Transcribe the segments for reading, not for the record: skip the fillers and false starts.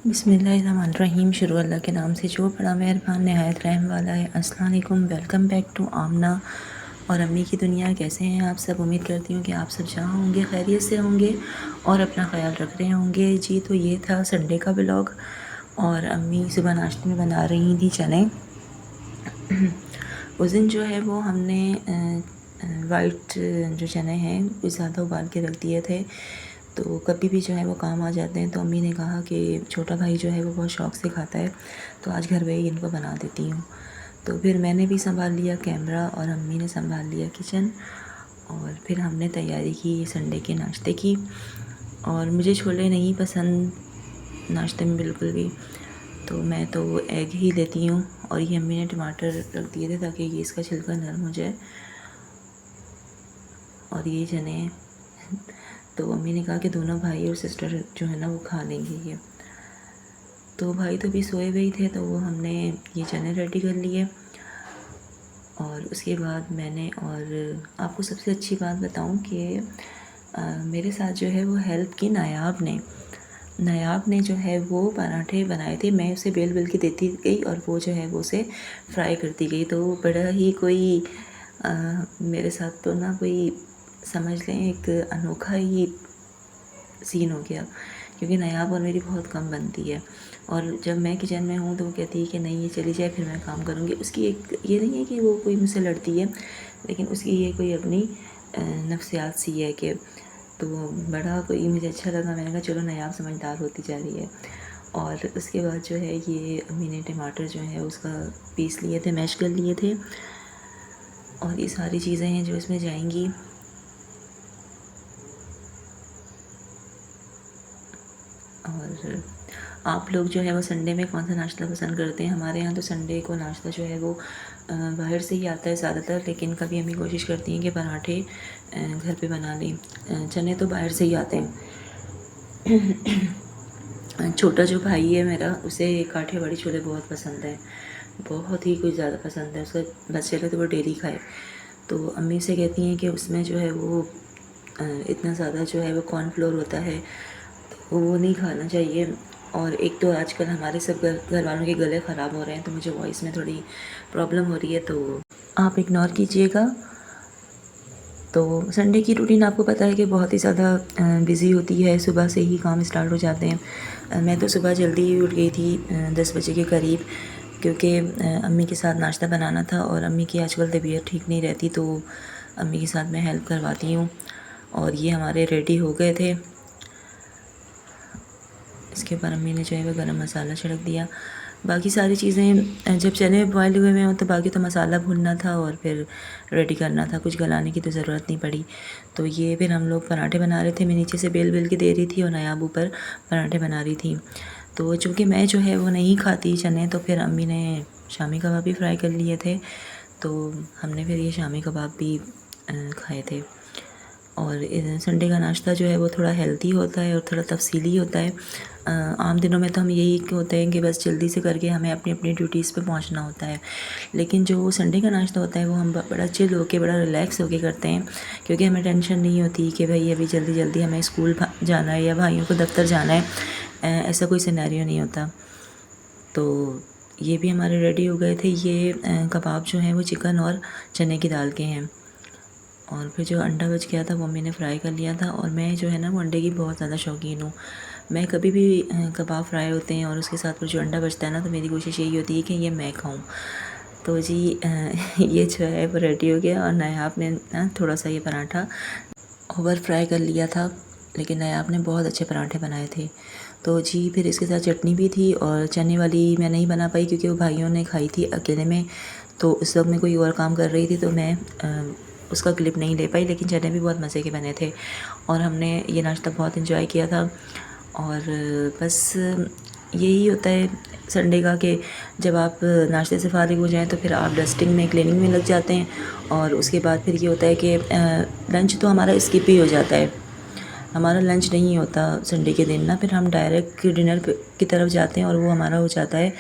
बिस्मिल्लाहिर्रहमानिर्रहीम। शुरू अल्लाह के नाम से जो बड़ा मेहरबान नहायत रहम वाला है। अस्सलाम वालेकुम, वेलकम बैक टू आमना और अम्मी की दुनिया। कैसे हैं आप सब? उम्मीद करती हूँ कि आप सब जहाँ होंगे खैरियत से होंगे और अपना ख्याल रख रहे होंगे। जी, तो ये था संडे का व्लॉग और अम्मी सुबह नाश्ते में बना रही थी चने। उस दिन जो है वो हमने वाइट जो चने हैं वो ज़्यादा उबाल के रख दिए थे, तो कभी भी जो है वो काम आ जाते हैं। तो अम्मी ने कहा कि छोटा भाई जो है वो बहुत शौक़ से खाता है, तो आज घर में ही इनको बना देती हूँ। तो फिर मैंने भी संभाल लिया कैमरा और अम्मी ने संभाल लिया किचन, और फिर हमने तैयारी की संडे के नाश्ते की। और मुझे छोले नहीं पसंद नाश्ते में बिल्कुल भी, तो मैं तो एग ही लेती हूँ। और ये अम्मी ने टमाटर रख दिए थे ताकि ये इसका छिलका नरम हो जाए। और ये चने तो अम्मी ने कहा कि दोनों भाई और सिस्टर जो है ना वो खा लेंगे ये। तो भाई तो भी सोए हुए ही थे, तो वो हमने ये चने रेडी कर लिए। और उसके बाद मैंने, और आपको सबसे अच्छी बात बताऊं कि मेरे साथ जो है वो हेल्प की नायाब ने जो है वो पराठे बनाए थे। मैं उसे बेल के देती गई और वो जो है वो उसे फ्राई करती गई। तो बड़ा ही कोई मेरे साथ तो ना कोई समझ लें एक अनोखा ही सीन हो गया, क्योंकि नायाब और मेरी बहुत कम बनती है। और जब मैं किचन में हूँ तो वो कहती है कि नहीं ये चली जाए, फिर मैं काम करूँगी। उसकी एक ये नहीं है कि वो कोई मुझसे लड़ती है, लेकिन उसकी ये कोई अपनी नफ्सियात सी है कि, तो बड़ा कोई मुझे अच्छा लगा। मैंने कहा चलो नायाब समझदार होती जा रही है। और उसके बाद जो है ये अम्मी ने टमाटर जो है उसका पीस लिए थे, मैश कर लिए थे। और ये सारी चीज़ें हैं जो इसमें जाएंगी। और आप लोग जो है वो संडे में कौन सा नाश्ता पसंद करते हैं? हमारे यहाँ तो संडे को नाश्ता जो है वो बाहर से ही आता है ज़्यादातर, लेकिन कभी अम्मी कोशिश करती हैं कि पराठे घर पे बना लें। चने तो बाहर से ही आते हैं। छोटा जो भाई है मेरा, उसे काठियावाड़ी छोले बहुत पसंद है, बहुत ही कुछ ज़्यादा पसंद है। उसका बस चले तो वो डेली खाए। तो अम्मी से कहती हैं कि उसमें जो है वो इतना ज़्यादा जो है वो कॉर्नफ्लोर होता है, तो वो नहीं खाना चाहिए। और एक तो आजकल हमारे सब घर वालों के गले ख़राब हो रहे हैं, तो मुझे वॉइस में थोड़ी प्रॉब्लम हो रही है, तो आप इग्नोर कीजिएगा। तो संडे की रूटीन आपको पता है कि बहुत ही ज़्यादा बिज़ी होती है, सुबह से ही काम स्टार्ट हो जाते हैं। मैं तो सुबह जल्दी ही उठ गई थी 10 बजे के करीब, क्योंकि अम्मी के साथ नाश्ता बनाना था। और अम्मी की आजकल तबीयत ठीक नहीं रहती, तो अम्मी के साथ मैं हेल्प करवाती हूँ। और ये हमारे रेडी हो गए थे। इसके ऊपर अम्मी ने जो है वो गरम मसाला छिड़क दिया। बाकी सारी चीज़ें जब चने बॉयल हुए हुए हों तो बाकी तो मसाला भूनना था और फिर रेडी करना था, कुछ गलाने की तो ज़रूरत नहीं पड़ी। तो ये फिर हम लोग पराठे बना रहे थे। मैं नीचे से बेल के दे रही थी और नायाब ऊपर पराठे बना रही थी। तो चूँकि मैं जो है वो नहीं खाती चने, तो फिर अम्मी ने शामी कबाब भी फ्राई कर लिए थे, तो हमने फिर ये शामी कबाब भी खाए थे। और संडे का नाश्ता जो है वो थोड़ा हेल्दी होता है और थोड़ा तफसीली होता है। आम दिनों में तो हम यही होते हैं कि बस जल्दी से करके हमें अपनी अपनी ड्यूटीज़ पे पहुंचना होता है, लेकिन जो संडे का नाश्ता होता है वो हम बड़ा चिल होके, बड़ा रिलैक्स होके करते हैं, क्योंकि हमें टेंशन नहीं होती कि भाई अभी जल्दी जल्दी हमें स्कूल जाना है या भाइयों को दफ्तर जाना है। ऐसा कोई सिनेरियो नहीं होता। तो ये भी हमारे रेडी हो गए थे। ये कबाब जो हैं वो चिकन और चने की दाल के हैं। और फिर जो अंडा बच गया था वो मम्मी ने फ्राई कर लिया था। और मैं जो है ना वो अंडे की बहुत ज़्यादा शौकीन हूँ। मैं कभी भी कबाब फ्राई होते हैं और उसके साथ फिर जो अंडा बचता है ना, तो मेरी कोशिश यही होती है कि ये मैं खाऊं। तो जी ये जो है वो रेडी हो गया। और नायाब ने ना थोड़ा सा ये पराठा ओवर फ्राई कर लिया था, लेकिन नायाब ने बहुत अच्छे पराठे बनाए थे। तो जी फिर इसके साथ चटनी भी थी। और चने वाली मैं नहीं बना पाई क्योंकि वो भाइयों ने खाई थी अकेले में, तो उस वक्त मैं कोई और काम कर रही थी, तो मैं उसका क्लिप नहीं ले पाई। लेकिन चने भी बहुत मज़े के बने थे और हमने ये नाश्ता बहुत इन्जॉय किया था। और बस यही होता है संडे का कि जब आप नाश्ते से फारिग हो जाएं तो फिर आप डस्टिंग में, क्लीनिंग में लग जाते हैं। और उसके बाद फिर ये होता है कि लंच तो हमारा स्किप ही हो जाता है। हमारा लंच नहीं होता संडे के दिन ना, फिर हम डायरेक्ट डिनर की तरफ जाते हैं और वो हमारा हो जाता है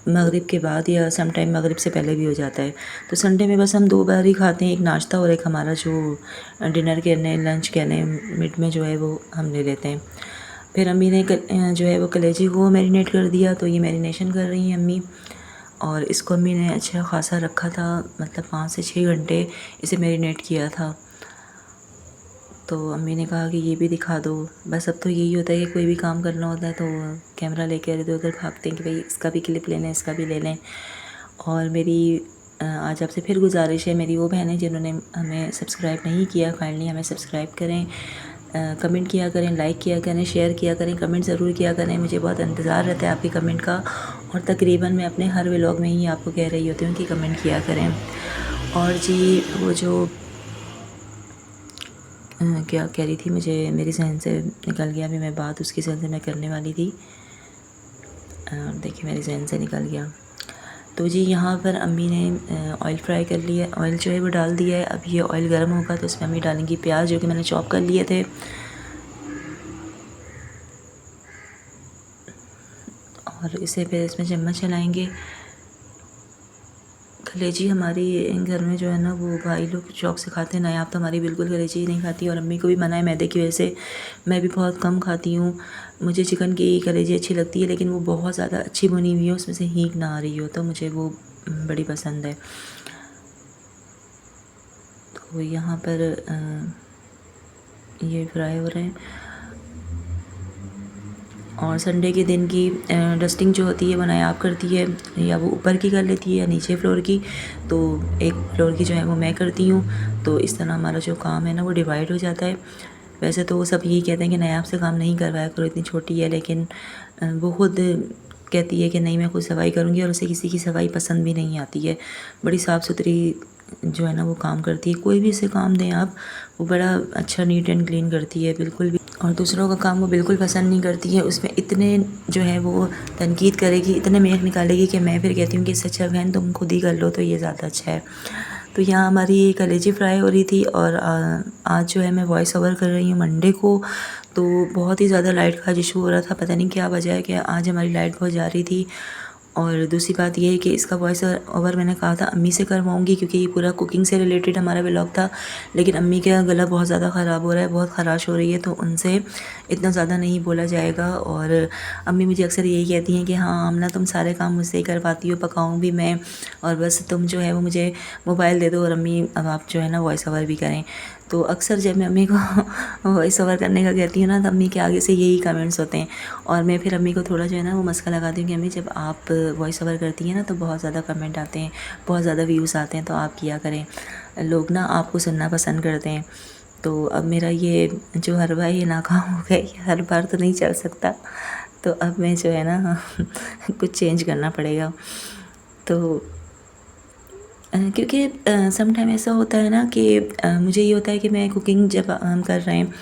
मगरिब के बाद, या सम टाइम मगरिब से पहले भी हो जाता है। तो संडे में बस हम 2 बार ही खाते हैं, एक नाश्ता और एक हमारा जो डिनर कहने, लंच कहने, मिड में जो है वो हम ले लेते हैं। फिर अम्मी ने जो है वो कलेजी को मैरिनेट कर दिया। तो ये मैरिनेशन कर रही हैं अम्मी, और इसको अम्मी ने अच्छा ख़ासा रखा था, मतलब 5 से 6 घंटे इसे मैरिनेट किया था। तो अम्मी ने कहा कि ये भी दिखा दो। बस अब तो यही होता है कि कोई भी काम करना होता है तो कैमरा लेकर इधर उधर भागते हैं कि भाई इसका भी क्लिप ले लें, इसका भी ले लें। और मेरी आज आपसे फिर गुजारिश है, मेरी वो बहनें जिन्होंने हमें सब्सक्राइब नहीं किया, काइंडली हमें सब्सक्राइब करें, कमेंट किया करें, लाइक किया करें, शेयर किया करें, कमेंट ज़रूर किया करें। मुझे बहुत इंतज़ार रहता है आपके कमेंट का, और तकरीबन मैं अपने हर व्लॉग में ही आपको कह रही होती हूँ कि कमेंट किया करें। और जी वो जो क्या कह रही थी, मुझे मेरी जहन से निकल गया, अभी मैं बात उसकी जहन से मैं करने वाली थी, देखिए मेरी जहन से निकल गया। तो जी यहाँ पर अम्मी ने ऑयल फ्राई कर लिया, ऑयल जो है वो डाल दिया है। अब ये ऑयल गर्म होगा तो उसमें अम्मी डालेंगी प्याज जो कि मैंने चॉप कर लिए थे, और इसे फिर इसमें चम्मच चलाएँगे। कलेजी हमारी घर में जो है ना वो भाई लोग शौक से खाते हैं, नायाब तो हमारी बिल्कुल कलेजी ही नहीं खाती, और अम्मी को भी मना है मैदे की वजह से। मैं भी बहुत कम खाती हूँ, मुझे चिकन की कलेजी अच्छी लगती है, लेकिन वो बहुत ज़्यादा अच्छी बनी हुई है, उसमें से हींग ना आ रही हो, तो मुझे वो बड़ी पसंद है। तो यहाँ पर ये फ्राई हो रहे हैं। और संडे के दिन की डस्टिंग जो होती है वो नायाब करती है, या वो ऊपर की कर लेती है या नीचे फ्लोर की। तो एक फ्लोर की जो है वो मैं करती हूँ, तो इस तरह हमारा जो काम है ना वो डिवाइड हो जाता है। वैसे तो वो सब यही कहते हैं कि नायाब से काम नहीं करवाया करो, इतनी छोटी है, लेकिन वो खुद कहती है कि नहीं मैं खुद सफाई करूँगी, और उसे किसी की सफाई पसंद भी नहीं आती है। बड़ी साफ़ सुथरी जो है ना वो काम करती है, कोई भी इसे काम दें आप, वो बड़ा अच्छा नीट एंड क्लीन करती है बिल्कुल भी। और दूसरों का काम वो बिल्कुल पसंद नहीं करती है, उसमें इतने जो है वो तनकीद करेगी, इतने मेख निकालेगी कि मैं फिर कहती हूँ कि इससे अच्छा बहन तुम खुद ही कर लो तो ये ज़्यादा अच्छा है। तो यहाँ हमारी कलेजी फ्राई हो रही थी, और आज जो है मैं वॉइस ओवर कर रही हूँ मंडे को। तो बहुत ही ज़्यादा लाइट का इशू हो रहा था, पता नहीं क्या वजह है कि आज हमारी लाइट बहुत जा रही थी। और दूसरी बात ये है कि इसका वॉइस ओवर मैंने कहा था अम्मी से करवाऊँगी, क्योंकि ये पूरा कुकिंग से रिलेटेड हमारा व्लॉग था, लेकिन अम्मी का गला बहुत ज़्यादा ख़राब हो रहा है, बहुत ख़राश हो रही है, तो उनसे इतना ज़्यादा नहीं बोला जाएगा। और अम्मी मुझे अक्सर यही कहती हैं कि हाँ आमना तुम सारे काम मुझसे ही करवाती हो, पकाऊँ भी मैं, और बस तुम जो है वो मुझे मोबाइल दे दो और अम्मी अब आप जो है ना वॉइस ओवर भी करें। तो अक्सर जब मैं अम्मी को वॉइस ओवर करने का कहती हूँ ना, तो अम्मी के आगे से यही कमेंट्स होते हैं, और मैं फिर अम्मी को थोड़ा जो है ना वो मस्का लगाती हूँ कि अम्मी जब आप वॉइस ओवर करती हैं ना तो बहुत ज़्यादा कमेंट आते हैं, बहुत ज़्यादा व्यूज़ आते हैं, तो आप किया करें, लोग ना आपको सुनना पसंद करते हैं। तो अब मेरा ये जो हलवा है ये नाकाम हो गया, ये हर बार तो नहीं चल सकता, तो अब मैं जो है ना कुछ चेंज करना पड़ेगा। तो क्योंकि सम टाइम ऐसा होता है ना कि मुझे ये होता है कि मैं कुकिंग जब हम कर रहे हैं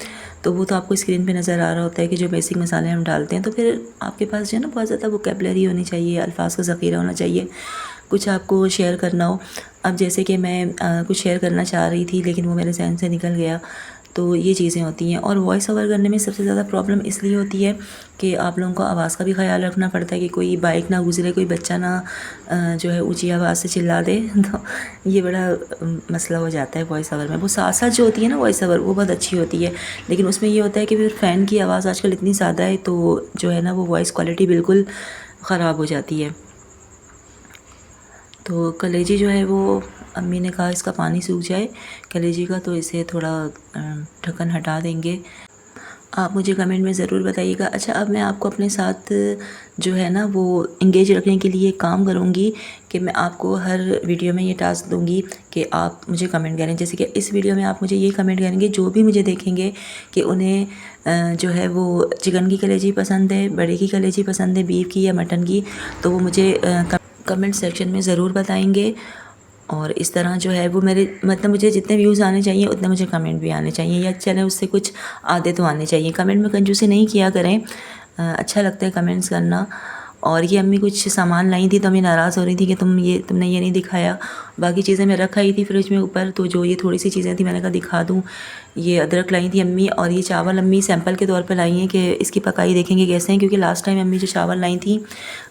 तो वो तो आपको स्क्रीन पे नज़र आ रहा होता है कि जो बेसिक मसाले हम डालते हैं, तो फिर आपके पास जो है ना बहुत ज़्यादा वोकेबलरी होनी चाहिए, अल्फाज का ज़ख़ीरा होना चाहिए, कुछ आपको शेयर करना हो। अब जैसे कि मैं कुछ शेयर करना चाह रही थी लेकिन वो मेरे जहन से निकल गया, तो ये चीज़ें होती हैं। और वॉइस ओवर करने में सबसे ज़्यादा प्रॉब्लम इसलिए होती है कि आप लोगों को आवाज़ का भी ख्याल रखना पड़ता है कि कोई बाइक ना गुजरे, कोई बच्चा ना जो है ऊंची आवाज़ से चिल्ला दे तो ये बड़ा मसला हो जाता है वॉइस ओवर में। वो साथ साथ जो होती है ना वॉइस ओवर वो बहुत अच्छी होती है, लेकिन उसमें ये होता है कि फिर फ़ैन की आवाज़ आजकल इतनी ज़्यादा है तो जो है ना वो वॉइस क्वालिटी बिल्कुल ख़राब हो जाती है। तो कलेजी जो है वो अम्मी ने कहा इसका पानी सूख जाए कलेजी का, तो इसे थोड़ा ढक्कन हटा देंगे। आप मुझे कमेंट में ज़रूर बताइएगा। अच्छा अब मैं आपको अपने साथ जो है ना वो इंगेज रखने के लिए काम करूँगी कि मैं आपको हर वीडियो में ये टास्क दूँगी कि आप मुझे कमेंट करें। जैसे कि इस वीडियो में आप मुझे ये कमेंट करेंगे, जो भी मुझे देखेंगे कि उन्हें जो है वो चिकन की कलेजी पसंद है, बड़े की कलेजी पसंद है, बीफ की या मटन की, तो वो मुझे कमेंट सेक्शन में ज़रूर बताएंगे। और इस तरह जो है वो मेरे मतलब मुझे जितने व्यूज़ आने चाहिए उतने मुझे कमेंट भी आने चाहिए, या चले उससे कुछ आधे तो आने चाहिए। कमेंट में कंजूसी नहीं किया करें, अच्छा लगता है कमेंट्स करना। और ये अम्मी कुछ सामान लाई थी तो अम्मी नाराज़ हो रही थी कि तुमने ये नहीं दिखाया। बाकी चीज़ें मैं रखा ही थी फ्रिज में ऊपर, तो जो ये थोड़ी सी चीज़ें थी मैंने कहा दिखा दूँ। ये अदरक लाई थी अम्मी, और ये चावल अम्मी सैंपल के तौर पर लाई हैं कि इसकी पकाई देखेंगे कैसे हैं, क्योंकि लास्ट टाइम अम्मी जो चावल लाई थी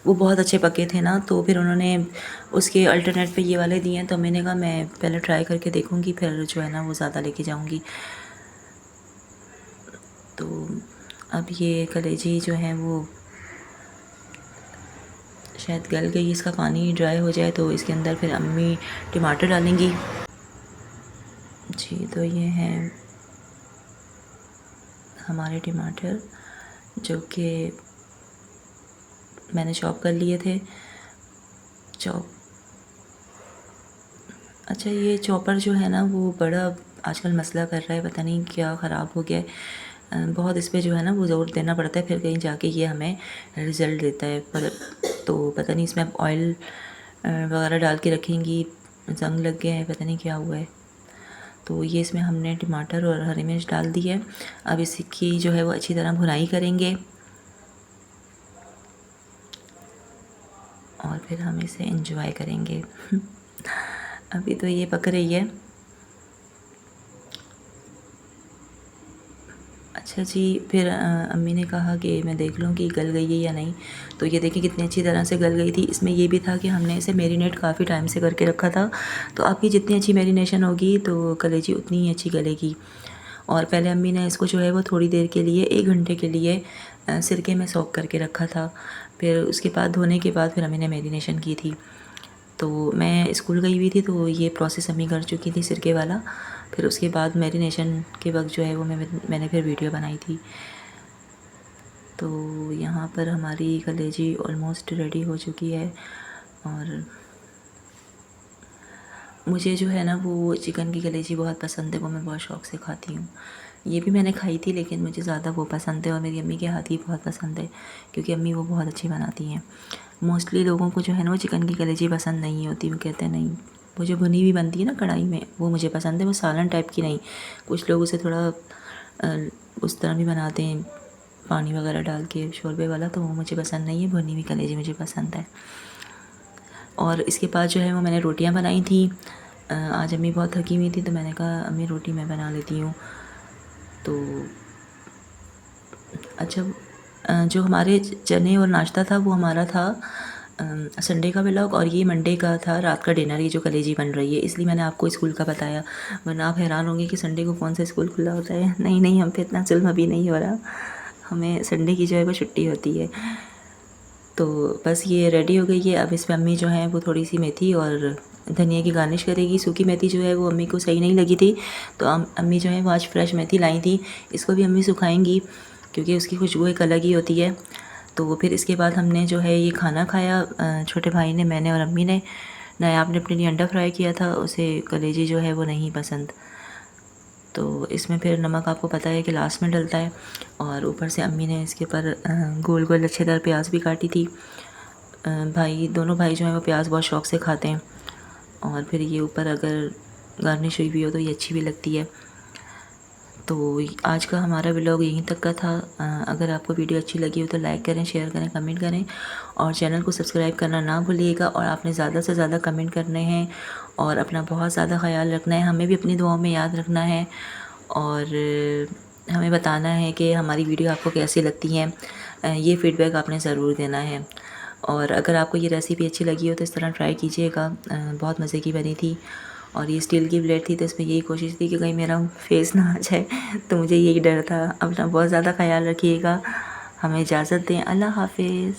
वो बहुत अच्छे पके थे ना, तो फिर उन्होंने उसके अल्टरनेट पे ये वाले दिए हैं, तो मैंने कहा मैं पहले ट्राई करके देखूँगी, फिर जो है ना वो ज़्यादा लेके जाऊँगी। तो अब ये कलेजी जो है वो शायद गल गई, इसका पानी ड्राई हो जाए तो इसके अंदर फिर अम्मी टमाटर डालेंगी। जी, तो ये हैं हमारे टमाटर जो कि मैंने चॉप कर लिए थे। अच्छा, ये चॉपर जो है ना वो बड़ा आजकल मसला कर रहा है, पता नहीं क्या ख़राब हो गया है। बहुत इस पे जो है ना वो ज़ोर देना पड़ता है, फिर कहीं जाके ये हमें रिज़ल्ट देता है। तो पता नहीं इसमें अब ऑयल वगैरह डाल के रखेंगी, जंग लग गया है, पता नहीं क्या हुआ है। तो ये इसमें हमने टमाटर और हरी मिर्च डाल दी है। अब इसकी जो है वो अच्छी तरह भुनाई करेंगे और फिर हम इसे एंजॉय करेंगे। अभी तो ये पक रही है। अच्छा जी, फिर अम्मी ने कहा कि मैं देख लूँ कि गल गई है या नहीं। तो ये देखिए कितनी अच्छी तरह से गल गई थी। इसमें ये भी था कि हमने इसे मैरिनेट काफ़ी टाइम से करके रखा था, तो आपकी जितनी अच्छी मैरिनेशन होगी तो कलेजी उतनी ही अच्छी गलेगी। और पहले अम्मी ने इसको जो है वो थोड़ी देर के लिए 1 घंटे के लिए सिरके में सोक करके रखा था। फिर उसके बाद धोने के बाद फिर अम्मी ने मैरिनेशन की थी। तो मैं स्कूल गई हुई थी तो ये प्रोसेस अम्मी कर चुकी थी सिरके वाला। फिर उसके बाद मैरिनेशन के वक्त जो है वो मैंने फिर वीडियो बनाई थी। तो यहाँ पर हमारी कलेजी ऑलमोस्ट रेडी हो चुकी है। और मुझे जो है ना वो चिकन की कलेजी बहुत पसंद है, वो मैं बहुत शौक़ से खाती हूँ। ये भी मैंने खाई थी लेकिन मुझे ज़्यादा वो पसंद है और मेरी अम्मी के हाथ ही बहुत पसंद है, क्योंकि अम्मी वो बहुत अच्छी बनाती हैं। मोस्टली लोगों को जो है ना वो चिकन की कलेजी पसंद नहीं होती, वो कहते हैं नहीं, वो जो भुनी हुई बनती है ना कढ़ाई में, वो मुझे पसंद है, वो सालन टाइप की नहीं। कुछ लोग उसे थोड़ा उस तरह भी बनाते हैं, पानी वगैरह डाल के शोरबे वाला, तो वो मुझे पसंद नहीं है। भुनी हुई कलेजी मुझे पसंद है। और इसके बाद जो है वो मैंने रोटियां बनाई थी। आज अम्मी बहुत थकी हुई थी तो मैंने कहा अम्मी रोटी मैं बना लेती हूँ। तो अच्छा, जो हमारे चने और नाश्ता था वो हमारा था संडे का व्लॉग, और ये मंडे का था रात का डिनर, ये जो कलेजी बन रही है। इसलिए मैंने आपको स्कूल का बताया, वरना आप हैरान होंगे कि संडे को कौन सा स्कूल खुला होता है। नहीं नहीं, हम पे इतना जुल्म अभी नहीं हो रहा, हमें संडे की जो है वो छुट्टी होती है। तो बस ये रेडी हो गई है। अब इस पर अम्मी जो है वो थोड़ी सी मेथी और धनिया की गार्निश करेगी। सूखी मेथी जो है वो अम्मी को सही नहीं लगी थी, तो अम्मी जो है वो आज फ्रेश मेथी लाई थी। इसको भी अम्मी सुखाएंगी क्योंकि उसकी खुशबू एक अलग ही होती है। तो फिर इसके बाद हमने जो है ये खाना खाया, छोटे भाई ने, मैंने और अम्मी ने। नायाब ने अपने लिए अंडा फ्राई किया था, उसे कलेजी जो है वो नहीं पसंद, तो इसमें फिर नमक आपको पता है कि लास्ट में डलता है। और ऊपर से अम्मी ने इसके ऊपर गोल गोल लच्छेदार प्याज भी काटी थी। दोनों भाई जो हैं वो प्याज बहुत शौक़ से खाते हैं, और फिर ये ऊपर अगर गार्निश हुई भी हो तो ये अच्छी भी लगती है। तो आज का हमारा व्लॉग यहीं तक का था। अगर आपको वीडियो अच्छी लगी हो तो लाइक करें, शेयर करें, कमेंट करें, और चैनल को सब्सक्राइब करना ना भूलिएगा। और आपने ज़्यादा से ज़्यादा कमेंट करने हैं और अपना बहुत ज़्यादा ख्याल रखना है, हमें भी अपनी दुआओं में याद रखना है, और हमें बताना है कि हमारी वीडियो आपको कैसी लगती हैं। ये फ़ीडबैक आपने ज़रूर देना है। और अगर आपको ये रेसिपी अच्छी लगी हो तो इस तरह ट्राई कीजिएगा, बहुत मज़े की बनी थी। और ये स्टील की प्लेट थी तो इसमें यही कोशिश थी कि कहीं मेरा फेस ना आ जाए, तो मुझे यही डर था। अपना बहुत ज़्यादा ख्याल रखिएगा। हमें इजाज़त दें। अल्लाह हाफ़िज़।